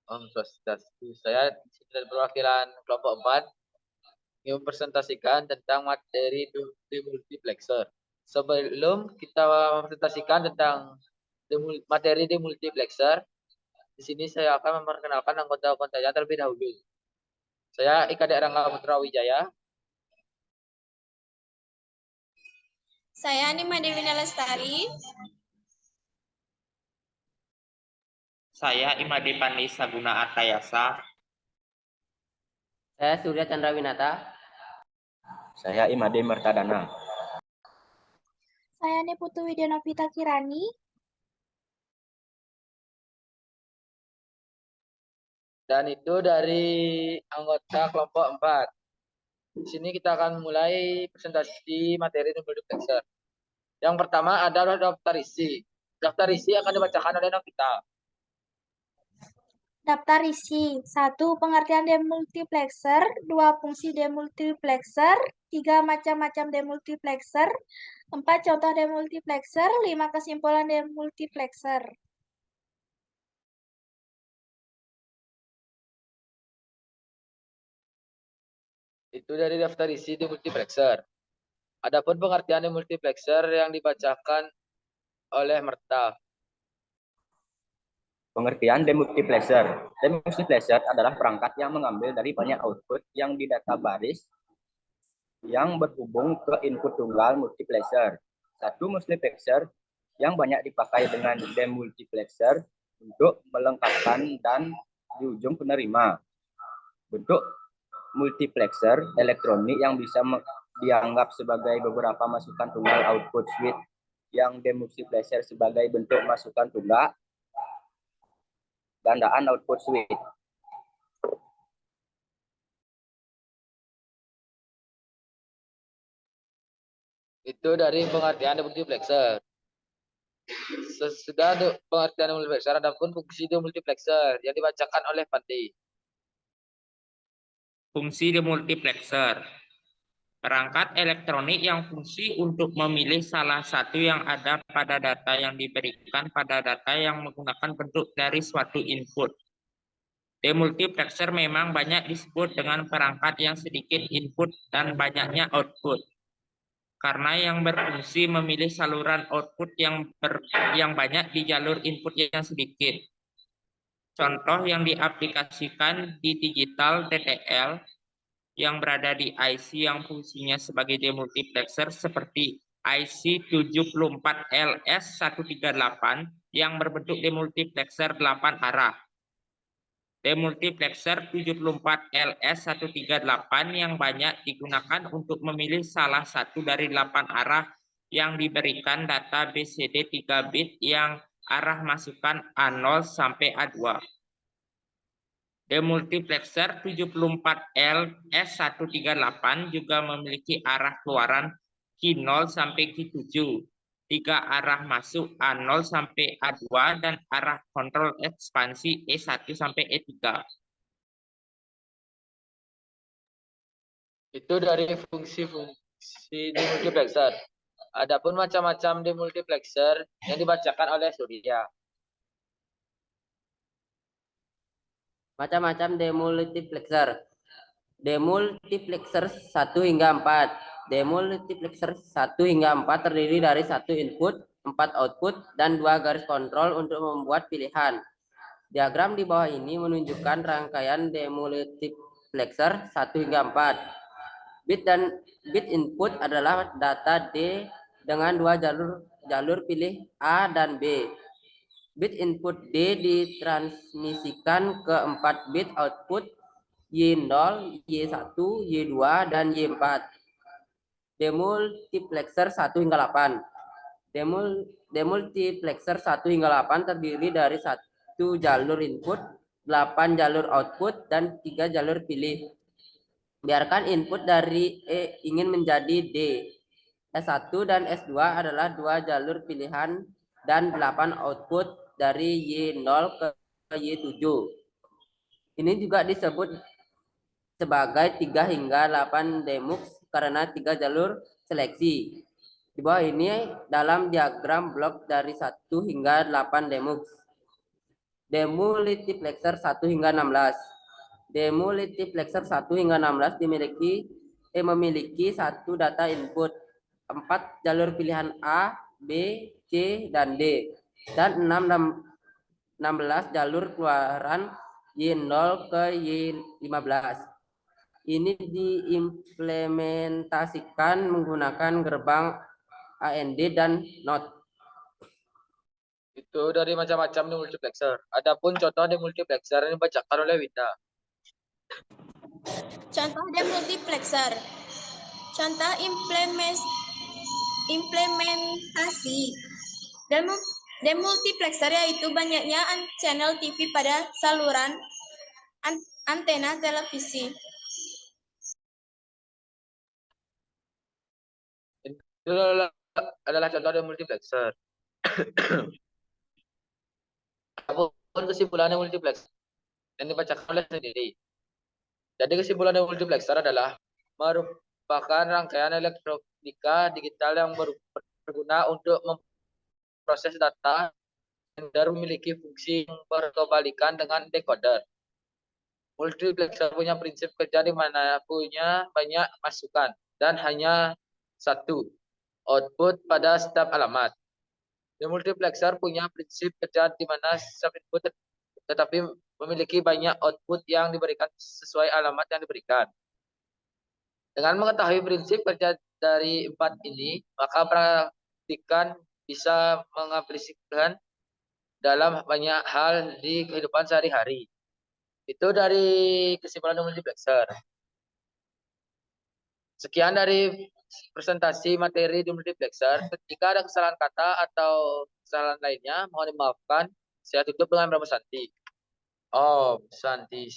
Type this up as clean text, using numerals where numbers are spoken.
Swastiastu. Saya dari perwakilan kelompok 4 ingin mempresentasikan tentang materi demultiplexer. Sebelum kita mempresentasikan tentang materi demultiplexer, di sini saya akan memperkenalkan anggota-anggotanya terlebih dahulu. Saya Ika Erangga Putra Wijaya. Saya Nima Dewi Lestari. Saya Imade Pani Saguna Artayasa. Saya Surya Chandra Winata. Saya Imade Mertadana. Saya Neputu Widyanovita Kirani. Dan itu dari anggota kelompok 4. Di sini kita akan mulai presentasi materi demultiplexer. Yang pertama adalah daftar isi. Daftar isi akan dibacakan oleh Novita. Daftar isi. 1. Pengertian demultiplexer. 2. Fungsi demultiplexer. 3. Macam-macam demultiplexer. 4. Contoh demultiplexer. 5. Kesimpulan demultiplexer. Itu dari daftar isi demultiplexer. Adapun pengertian demultiplexer yang dibacakan oleh Merta. Pengertian demultiplexer. Demultiplexer adalah perangkat yang mengambil dari banyak output yang di data baris yang berhubung ke input tunggal multiplexer. Satu multiplexer yang banyak dipakai dengan demultiplexer untuk melengkapkan dan di ujung penerima. Bentuk multiplexer elektronik yang bisa dianggap sebagai beberapa masukan tunggal output switch yang demultiplexer sebagai bentuk masukan tunggal gandaan output switch. Itu dari pengertian demultiplexer. Sesudah pengertian demultiplexer, adapun fungsi demultiplexer yang dibacakan oleh Pandi. Fungsi demultiplexer. Perangkat elektronik yang fungsi untuk memilih salah satu yang ada pada data yang diberikan pada data yang menggunakan bentuk dari suatu input. Demultiplexer memang banyak disebut dengan perangkat yang sedikit input dan banyaknya output. Karena yang berfungsi memilih saluran output yang banyak di jalur input yang sedikit. Contoh yang diaplikasikan di digital TTL yang berada di IC yang fungsinya sebagai demultiplexer seperti IC 74LS138 yang berbentuk demultiplexer 8 arah. Demultiplexer 74LS138 yang banyak digunakan untuk memilih salah satu dari 8 arah yang diberikan data BCD 3 bit yang arah masukan A0 sampai A2. Demultiplexer 74LS138 juga memiliki arah keluaran Q0 sampai Q7, 3 arah masuk A0 sampai A2, dan arah kontrol ekspansi E1 sampai E3. Itu dari fungsi demultiplexer. Adapun macam-macam demultiplexer yang dibacakan oleh Surya. Macam-macam demultiplexer. Demultiplexer 1 hingga 4. Demultiplexer 1 hingga 4 terdiri dari 1 input, 4 output, dan 2 garis kontrol untuk membuat pilihan. Diagram di bawah ini menunjukkan rangkaian demultiplexer 1 hingga 4. Bit input adalah data D dengan 2 jalur pilih A dan B. Bit input D ditransmisikan ke 4 bit output Y0, Y1, Y2, dan Y4. Demultiplexer 1 hingga 8. Demultiplexer 1 hingga 8 terdiri dari 1 jalur input, 8 jalur output, dan 3 jalur pilih. Biarkan input dari E ingin menjadi D. S1 dan S2 adalah 2 jalur pilihan dan 8 output dari Y0 ke Y7. Ini juga disebut sebagai 3 hingga 8 demux karena 3 jalur seleksi. Di bawah ini dalam diagram blok dari 1 hingga 8 demux. Demultiplexer 1 hingga 16. Demultiplexer 1 hingga 16 memiliki satu data input, 4 jalur pilihan A, B, C, dan D, dan 16 jalur keluaran Y0 ke Y15. Ini diimplementasikan menggunakan gerbang AND dan NOT. Itu dari macam-macam demultiplexer. Adapun contoh demultiplexer yang dibacakan oleh Winda. Contoh demultiplexer. Contoh implementasi demultiplexer yaitu banyaknya channel TV pada saluran antena televisi. Itu adalah contoh demultiplexer. Adapun kesimpulan demultiplexer yang dibacakan oleh sendiri. Jadi kesimpulan demultiplexer adalah merupakan rangkaian elektronika digital yang berguna untuk memproses data dan memiliki fungsi yang berkebalikan dengan decoder. Multiplexer punya prinsip kerja di mana punya banyak masukan dan hanya satu output pada setiap alamat. Demultiplexer punya prinsip kerja di mana setiap input tetapi memiliki banyak output yang diberikan sesuai alamat yang diberikan. Dengan mengetahui prinsip kerja dari 4 ini, maka praktikan bisa mengaplikasikan dalam banyak hal di kehidupan sehari-hari. Itu dari kesimpulan demultiplexer. Sekian dari presentasi materi demultiplexer. Ketika ada kesalahan kata atau kesalahan lainnya, mohon dimaafkan. Saya tutup dengan berapa Santi. Oh, Santi.